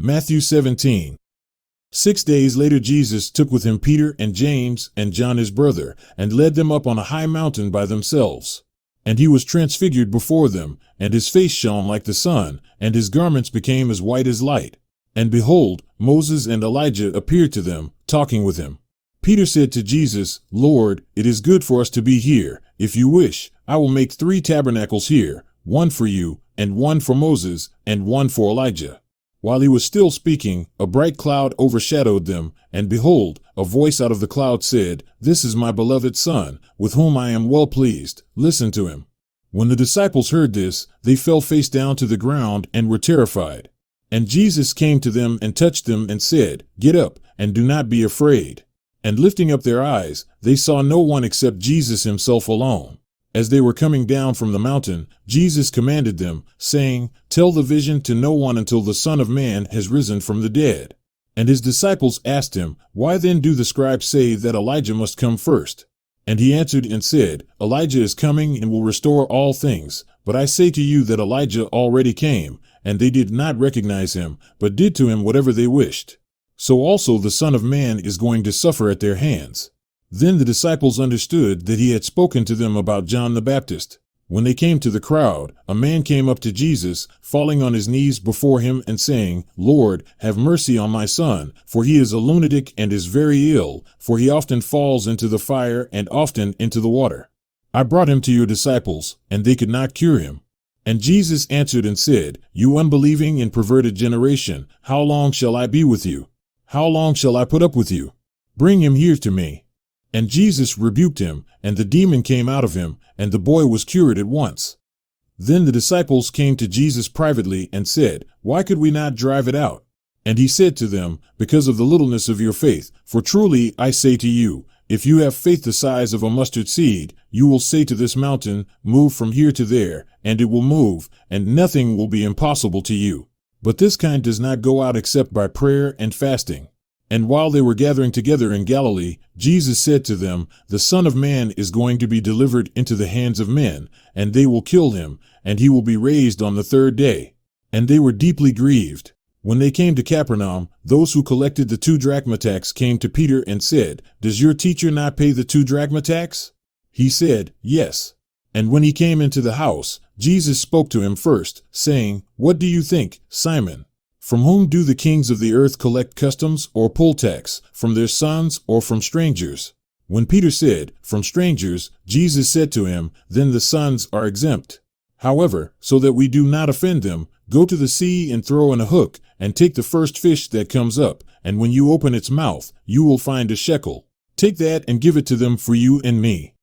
Matthew 17. 6 days later Jesus took with him Peter and James and John his brother, and led them up on a high mountain by themselves. And he was transfigured before them, and his face shone like the sun, and his garments became as white as light. And behold, Moses and Elijah appeared to them, talking with him. Peter said to Jesus, Lord, it is good for us to be here. If you wish, I will make 3 tabernacles here, one for you, and one for Moses, and one for Elijah. While he was still speaking, a bright cloud overshadowed them, and behold, a voice out of the cloud said, This is my beloved Son, with whom I am well pleased. Listen to him. When the disciples heard this, they fell face down to the ground and were terrified. And Jesus came to them and touched them and said, Get up, and do not be afraid. And lifting up their eyes, they saw no one except Jesus himself alone. As they were coming down from the mountain, Jesus commanded them, saying, Tell the vision to no one until the Son of Man has risen from the dead. And his disciples asked him, Why then do the scribes say that Elijah must come first? And he answered and said, Elijah is coming and will restore all things. But I say to you that Elijah already came, and they did not recognize him, but did to him whatever they wished. So also the Son of Man is going to suffer at their hands. Then the disciples understood that he had spoken to them about John the Baptist. When they came to the crowd, a man came up to Jesus, falling on his knees before him and saying, Lord, have mercy on my son, for he is a lunatic and is very ill, for he often falls into the fire and often into the water. I brought him to your disciples, and they could not cure him. And Jesus answered and said, You unbelieving and perverted generation, how long shall I be with you? How long shall I put up with you? Bring him here to me. And Jesus rebuked him, and the demon came out of him, and the boy was cured at once. Then the disciples came to Jesus privately and said, Why could we not drive it out? And he said to them, Because of the littleness of your faith. For truly I say to you, if you have faith the size of a mustard seed, you will say to this mountain, Move from here to there, and it will move, and nothing will be impossible to you. But this kind does not go out except by prayer and fasting. And while they were gathering together in Galilee, Jesus said to them, The Son of Man is going to be delivered into the hands of men, and they will kill him, and he will be raised on the 3rd day. And they were deeply grieved. When they came to Capernaum, those who collected the 2-drachma tax came to Peter and said, Does your teacher not pay the 2-drachma tax? He said, Yes. And when he came into the house, Jesus spoke to him first, saying, What do you think, Simon? From whom do the kings of the earth collect customs or poll tax, from their sons or from strangers? When Peter said, From strangers, Jesus said to him, Then the sons are exempt. However, so that we do not offend them, go to the sea and throw in a hook, and take the first fish that comes up, and when you open its mouth, you will find a shekel. Take that and give it to them for you and me.